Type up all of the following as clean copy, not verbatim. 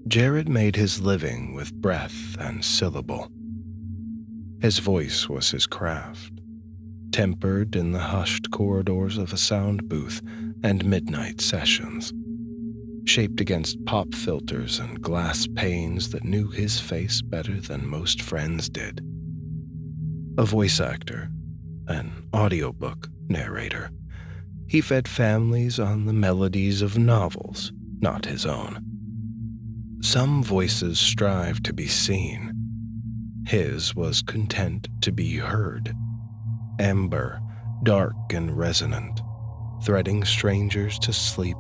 Jared made his living with breath and syllable. His voice was his craft, tempered in the hushed corridors of a sound booth and midnight sessions, shaped against pop filters and glass panes that knew his face better than most friends did. A voice actor, an audiobook narrator, he fed families on the melodies of novels, not his own. Some voices strive to be seen. His was content to be heard. Amber, dark and resonant, threading strangers to sleep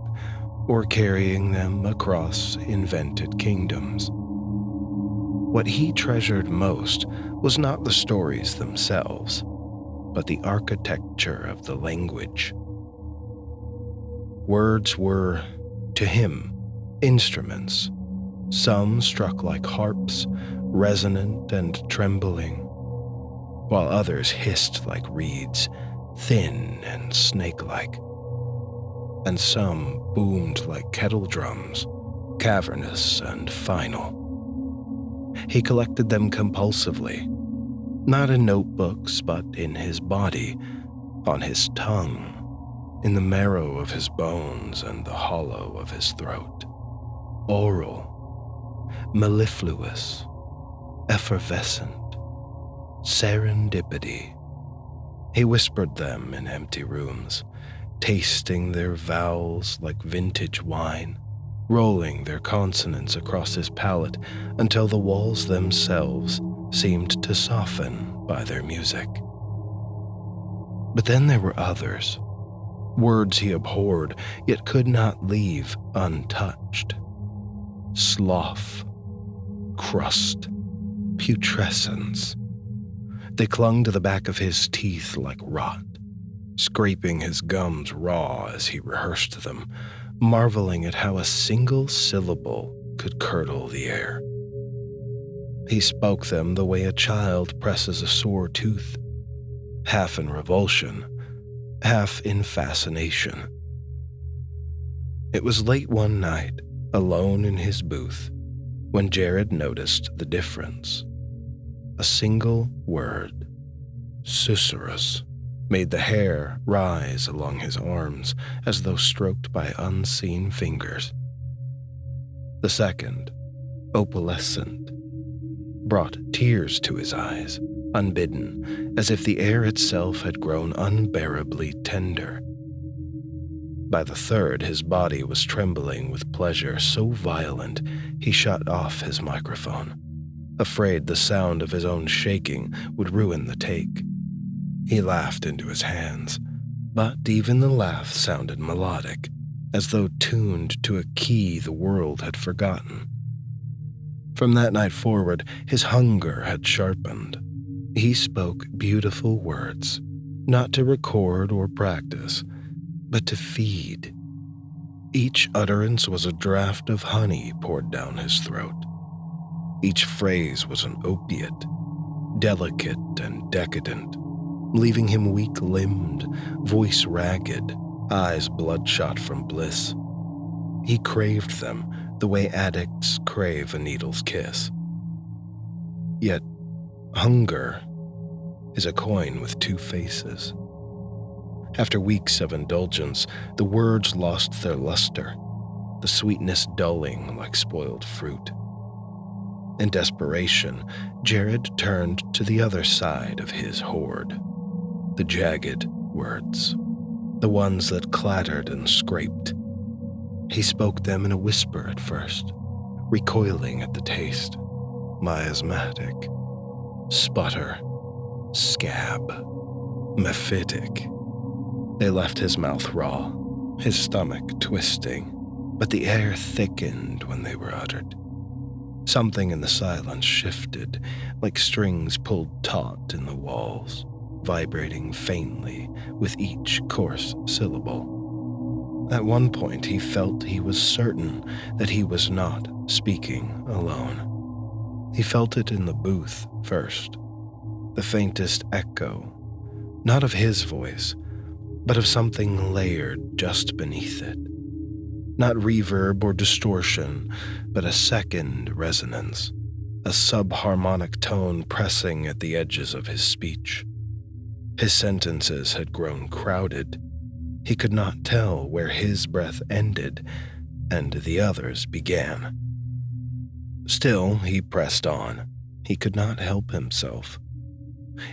or carrying them across invented kingdoms. What he treasured most was not the stories themselves, but the architecture of the language. Words were, to him, instruments. Some struck like harps, resonant and trembling, while others hissed like reeds, thin and snake-like. And some boomed like kettle drums, cavernous and final. He collected them compulsively, not in notebooks, but in his body, on his tongue, in the marrow of his bones and the hollow of his throat. Oral, mellifluous, effervescent, serendipity. He whispered them in empty rooms, tasting their vowels like vintage wine, rolling their consonants across his palate until the walls themselves seemed to soften by their music. But then there were others, words he abhorred yet could not leave untouched. Slough, crust, putrescence. They clung to the back of his teeth like rot, scraping his gums raw as he rehearsed them, marveling at how a single syllable could curdle the air. He spoke them the way a child presses a sore tooth, half in revulsion, half in fascination. It was late one night, alone in his booth, when Jared noticed the difference. A single word, susurrus, made the hair rise along his arms as though stroked by unseen fingers. The second, opalescent, brought tears to his eyes, unbidden, as if the air itself had grown unbearably tender. By the third, his body was trembling with pleasure so violent he shut off his microphone, afraid the sound of his own shaking would ruin the take. He laughed into his hands, but even the laugh sounded melodic, as though tuned to a key the world had forgotten. From that night forward, his hunger had sharpened. He spoke beautiful words, not to record or practice, but to feed. Each utterance was a draught of honey poured down his throat. Each phrase was an opiate, delicate and decadent, leaving him weak-limbed, voice ragged, eyes bloodshot from bliss. He craved them the way addicts crave a needle's kiss. Yet, hunger is a coin with two faces. After weeks of indulgence, the words lost their luster, the sweetness dulling like spoiled fruit. In desperation, Jared turned to the other side of his hoard, the jagged words, the ones that clattered and scraped. He spoke them in a whisper at first, recoiling at the taste. Miasmatic, sputter, scab, mephitic. They left his mouth raw, his stomach twisting, but the air thickened when they were uttered. Something in the silence shifted, like strings pulled taut in the walls, vibrating faintly with each coarse syllable. At one point, he felt he was certain that he was not speaking alone. He felt it in the booth first, the faintest echo, not of his voice, but of something layered just beneath it. Not reverb or distortion, but a second resonance, a subharmonic tone pressing at the edges of his speech. His sentences had grown crowded. He could not tell where his breath ended and the others began. Still, he pressed on. He could not help himself.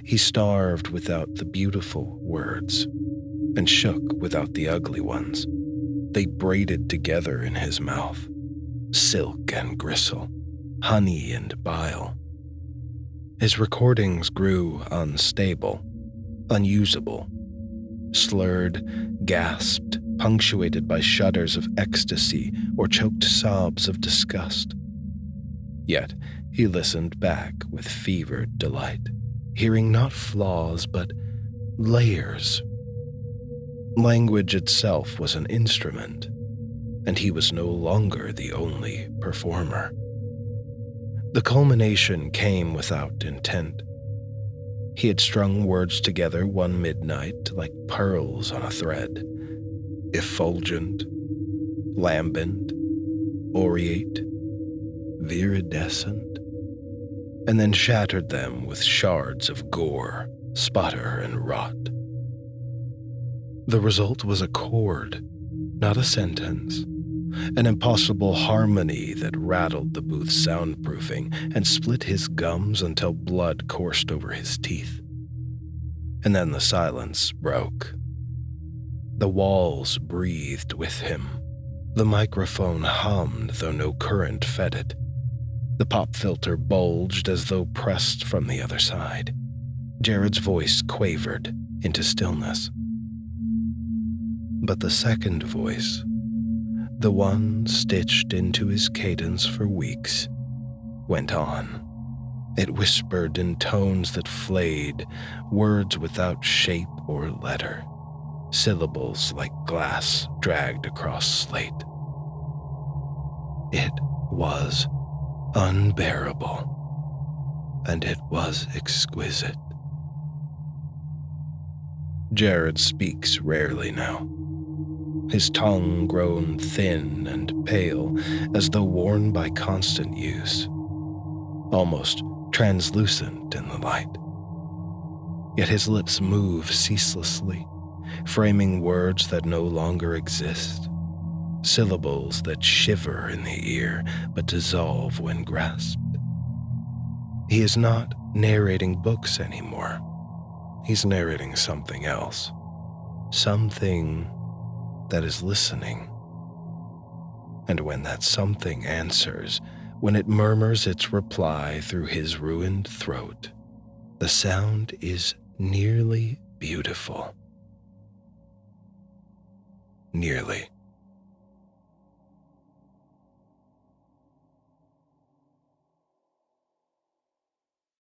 He starved without the beautiful words and shook without the ugly ones. They braided together in his mouth, silk and gristle, honey and bile. His recordings grew unstable, unusable, slurred, gasped, punctuated by shudders of ecstasy or choked sobs of disgust. Yet he listened back with fevered delight, hearing not flaws but layers. Language itself was an instrument, and he was no longer the only performer. The culmination came without intent. He had strung words together one midnight like pearls on a thread, effulgent, lambent, aureate, viridescent, and then shattered them with shards of gore, sputter, and rot. The result was a chord, not a sentence, an impossible harmony that rattled the booth's soundproofing and split his gums until blood coursed over his teeth. And then the silence broke. The walls breathed with him. The microphone hummed, though no current fed it. The pop filter bulged as though pressed from the other side. Jared's voice quavered into stillness. But the second voice, the one stitched into his cadence for weeks, went on. It whispered in tones that flayed, words without shape or letter, syllables like glass dragged across slate. It was unbearable, and it was exquisite. Jared speaks rarely now, his tongue grown thin and pale as though worn by constant use, almost translucent in the light. Yet his lips move ceaselessly, framing words that no longer exist, syllables that shiver in the ear but dissolve when grasped. He is not narrating books anymore. He's narrating something else, something that is listening. And when that something answers, when it murmurs its reply through his ruined throat, the sound is nearly beautiful. Nearly.